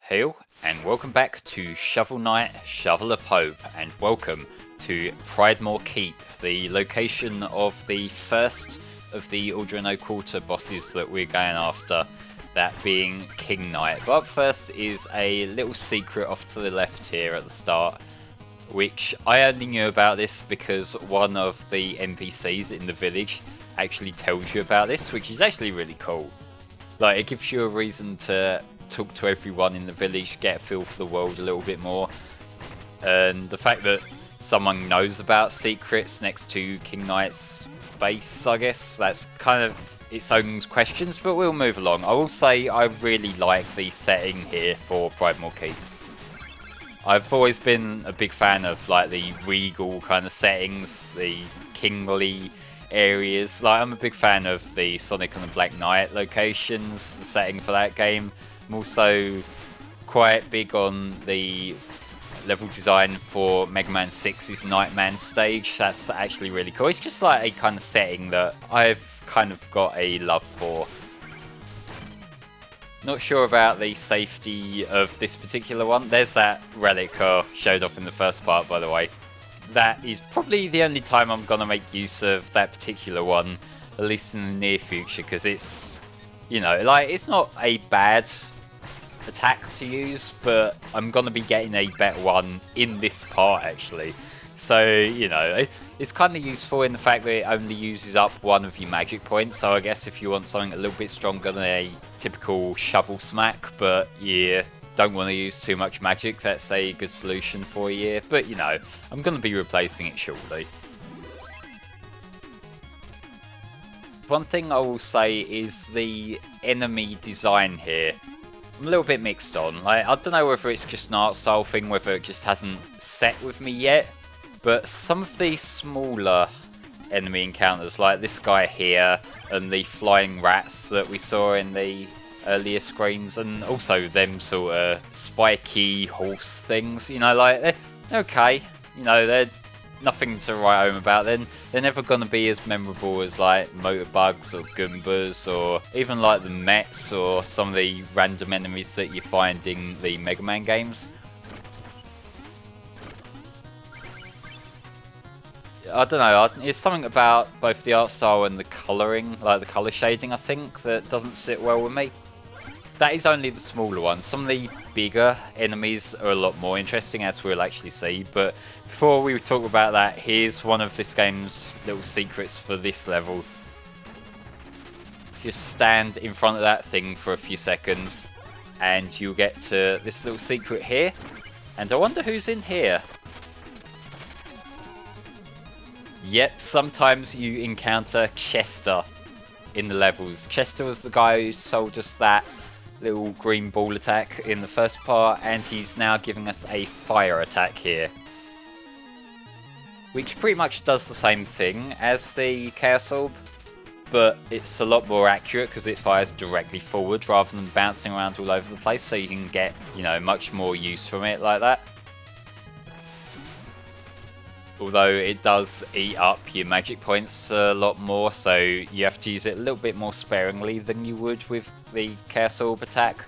Hail and welcome back to Shovel Knight, Shovel of Hope, and welcome to Pridemore Keep, the location of the first of the Aldrino Quarter bosses that we're going after, that being King Knight. But up first is a little secret off to the left here at the start, which I only knew about this because one of the NPCs in the village actually tells you about this, which is actually really cool. Like, it gives you a reason to talk to everyone in the village, get a feel for the world a little bit more, and the fact that someone knows about secrets next to King Knight's base, I guess, that's kind of its own questions, but we'll move along. I will say I really like the setting here for Pridemore Keep. I've always been a big fan of like the regal kind of settings, the kingly areas. Like, I'm a big fan of the Sonic and the Black Knight locations, the setting for that game. I'm also quite big on the level design for Mega Man 6's Nightman stage. That's actually really cool. It's just like a kind of setting that I've kind of got a love for. Not sure about the safety of this particular one. There's that relic showed off in the first part, by the way. That is probably the only time I'm going to make use of that particular one, at least in the near future, because it's, you know, like, it's not a bad attack to use, but I'm going to be getting a better one in this part, actually. So, you know, it's kind of useful in the fact that it only uses up one of your magic points, so I guess if you want something a little bit stronger than a typical shovel smack, but yeah, don't want to use too much magic, that's a good solution for you. But, you know, I'm going to be replacing it shortly. One thing I will say is the enemy design here. I'm a little bit mixed on. Like, I don't know whether it's just an art style thing, whether it just hasn't set with me yet, but some of the smaller enemy encounters, like this guy here and the flying rats that we saw in the earlier screens, and also them sort of spiky horse things, you know, like, they're okay, you know, they're nothing to write home about. Then they're never going to be as memorable as like motorbugs or goombas, or even like the Mets or some of the random enemies that you find in the Mega Man games. I don't know, it's something about both the art style and the colouring, like the colour shading, I think, that doesn't sit well with me. That is only the smaller ones. Some of the bigger enemies are a lot more interesting, as we'll actually see. But before we talk about that, here's one of this game's little secrets for this level. Just stand in front of that thing for a few seconds, and you'll get to this little secret here. And I wonder who's in here. Yep, sometimes you encounter Chester in the levels. Chester was the guy who sold us that little green ball attack in the first part, and he's now giving us a fire attack here, which pretty much does the same thing as the Chaos Orb, but it's a lot more accurate because it fires directly forward rather than bouncing around all over the place, so you can get, you know, much more use from it like that. Although it does eat up your magic points a lot more, so you have to use it a little bit more sparingly than you would with the Chaos Orb attack.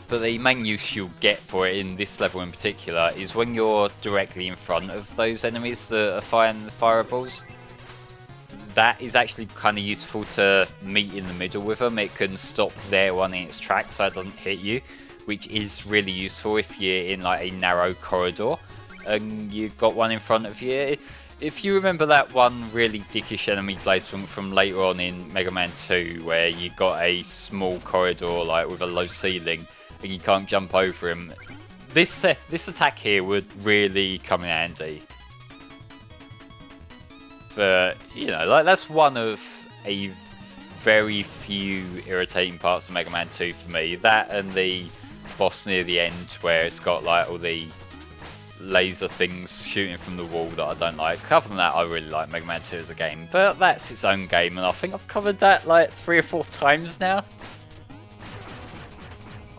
But the main use you'll get for it in this level in particular is when you're directly in front of those enemies that are firing the fireballs. That is actually kind of useful to meet in the middle with them. It can stop their one in its tracks so it doesn't hit you, which is really useful if you're in like a narrow corridor and you've got one in front of you. If you remember that one really dickish enemy placement from later on in Mega Man 2, where you got a small corridor like with a low ceiling and you can't jump over him, this attack here would really come in handy. But, you know, like, that's one of a very few irritating parts of Mega Man 2 for me. That and the boss near the end, where it's got like all the laser things shooting from the wall that I don't like. Other than that, I really like Mega Man 2 as a game, but that's its own game, and I think I've covered that like 3 or 4 times now.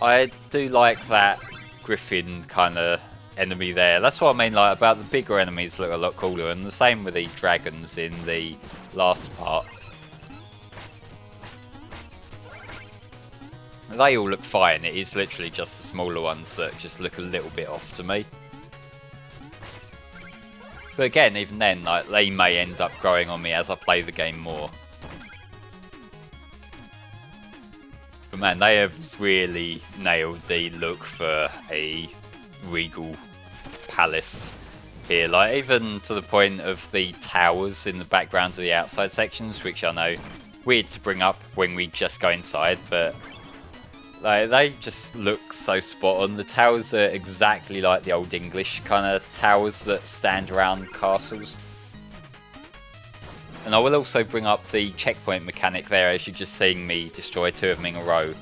I do like that griffin kind of enemy there. That's what I mean, like, about the bigger enemies look a lot cooler, and the same with the dragons in the last part. They all look fine, it is literally just the smaller ones that just look a little bit off to me. But again, even then, like, they may end up growing on me as I play the game more. But man, they have really nailed the look for a regal palace here. Like, even to the point of the towers in the background of the outside sections, which I know weird to bring up when we just go inside, but like, they just look so spot on. The towers are exactly like the old English kind of towers that stand around castles. And I will also bring up the checkpoint mechanic there, as you're just seeing me destroy 2 of them in a row.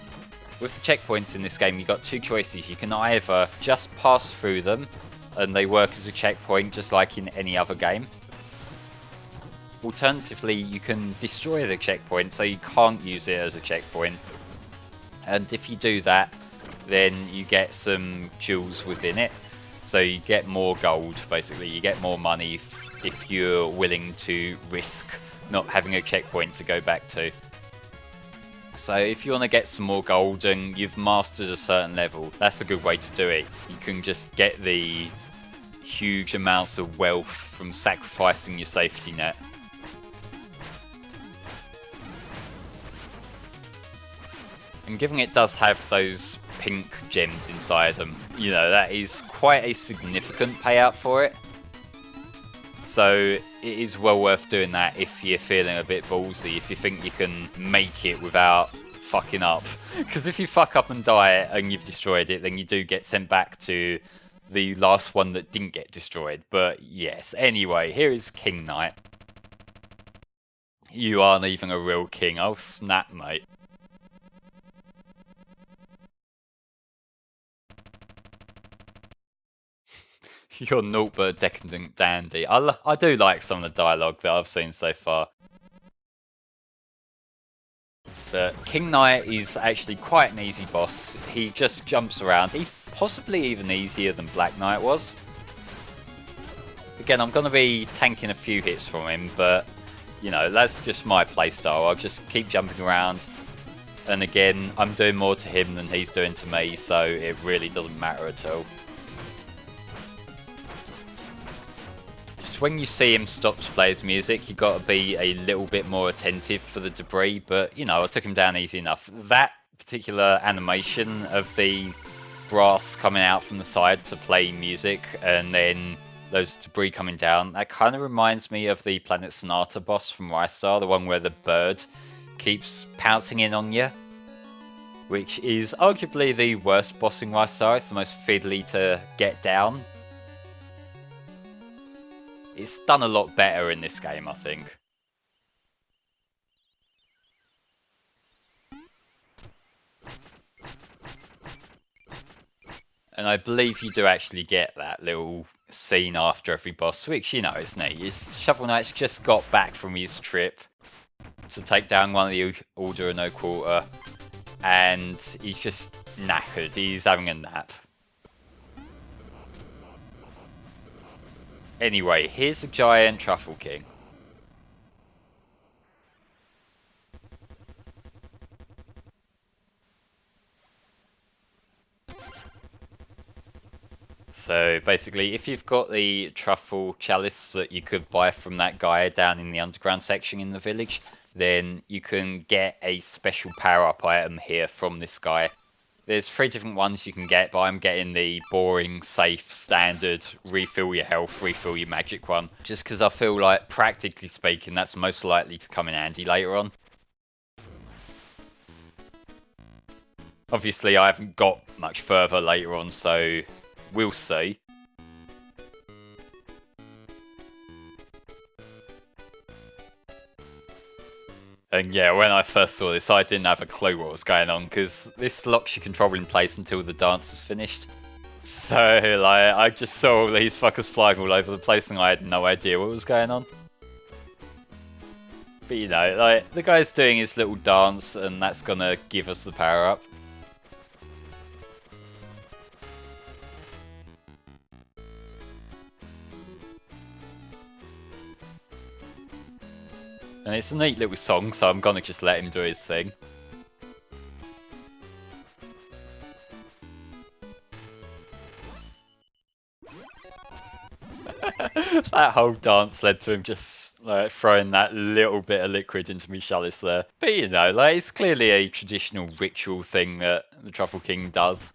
With the checkpoints in this game, you've got 2 choices. You can either just pass through them, and they work as a checkpoint just like in any other game. Alternatively, you can destroy the checkpoint so you can't use it as a checkpoint. And if you do that, then you get some jewels within it. So you get more gold, basically. You get more money if you're willing to risk not having a checkpoint to go back to. So if you want to get some more gold and you've mastered a certain level, that's a good way to do it. You can just get the huge amounts of wealth from sacrificing your safety net. And given it does have those pink gems inside them, you know, that is quite a significant payout for it. So it is well worth doing that if you're feeling a bit ballsy, if you think you can make it without fucking up. Because if you fuck up and die and you've destroyed it, then you do get sent back to the last one that didn't get destroyed. But yes, anyway, here is King Knight. You aren't even a real king. Oh snap, mate. You're naught but a decadent dandy. I do like some of the dialogue that I've seen so far. But King Knight is actually quite an easy boss. He just jumps around. He's possibly even easier than Black Knight was. Again, I'm going to be tanking a few hits from him, but you know, that's just my playstyle. I'll just keep jumping around. And again, I'm doing more to him than he's doing to me, so it really doesn't matter at all. When you see him stop to play his music, you've got to be a little bit more attentive for the debris, but you know, I took him down easy enough. That particular animation of the brass coming out from the side to play music and then those debris coming down, that kind of reminds me of the Planet Sonata boss from Rystar, the one where the bird keeps pouncing in on you, which is arguably the worst boss in Rystar. It's the most fiddly to get down. It's done a lot better in this game, I think. And I believe you do actually get that little scene after every boss, which, you know, it's neat. Shovel Knight's just got back from his trip to take down one of the Order of No Quarter, and he's just knackered. He's having a nap. Anyway, here's the giant Truffle King. So basically, if you've got the truffle chalice that you could buy from that guy down in the underground section in the village, then you can get a special power-up item here from this guy. There's 3 different ones you can get, but I'm getting the boring, safe, standard, refill your health, refill your magic one. Just because I feel like, practically speaking, that's most likely to come in handy later on. Obviously, I haven't got much further later on, so we'll see. And yeah, when I first saw this, I didn't have a clue what was going on, because this locks your control in place until the dance is finished. So, like, I just saw all these fuckers flying all over the place and I had no idea what was going on. But you know, like, the guy's doing his little dance and that's gonna give us the power up. And it's a neat little song, so I'm gonna just let him do his thing. That whole dance led to him just like throwing that little bit of liquid into me chalice there. But you know, like it's clearly a traditional ritual thing that the Truffle King does.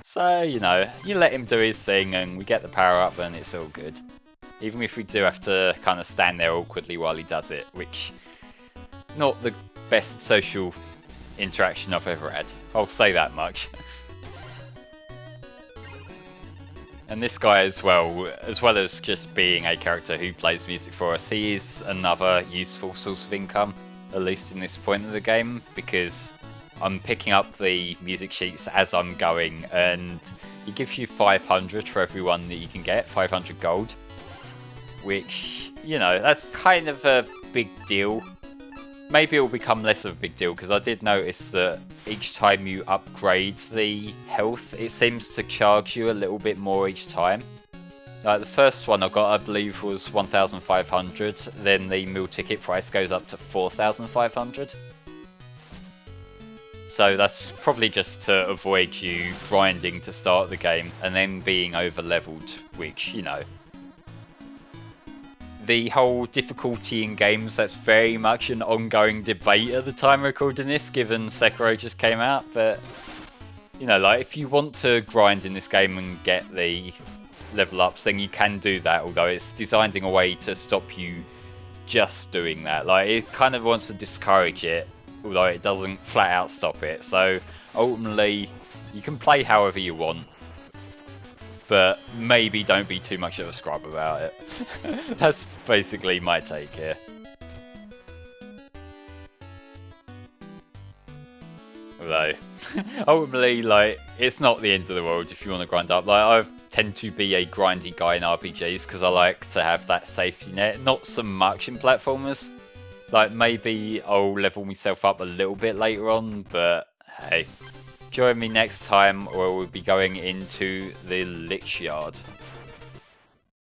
So, you know, you let him do his thing and we get the power up and it's all good. Even if we do have to kind of stand there awkwardly while he does it, which not the best social interaction I've ever had. I'll say that much. And this guy as well as just being a character who plays music for us, he is another useful source of income, at least in this point of the game, because I'm picking up the music sheets as I'm going, and he gives you 500 for every one that you can get, 500 gold, which, you know, that's kind of a big deal. Maybe it will become less of a big deal, because I did notice that each time you upgrade the health, it seems to charge you a little bit more each time. Like the first one I got, I believe, was 1,500, then the meal ticket price goes up to 4,500. So that's probably just to avoid you grinding to start the game and then being over leveled, which, you know. The whole difficulty in games, that's very much an ongoing debate at the time recording this, given Sekiro just came out. But, you know, like if you want to grind in this game and get the level ups, then you can do that, although it's designed in a way to stop you just doing that. Like it kind of wants to discourage it, although it doesn't flat out stop it. So ultimately, you can play however you want, but maybe don't be too much of a scrub about it. That's basically my take here. Although, ultimately, like, it's not the end of the world if you want to grind up. Like, I tend to be a grindy guy in RPGs because I like to have that safety net. Not so much in platformers. Like, maybe I'll level myself up a little bit later on, but hey. Join me next time where we'll be going into the Lich Yard.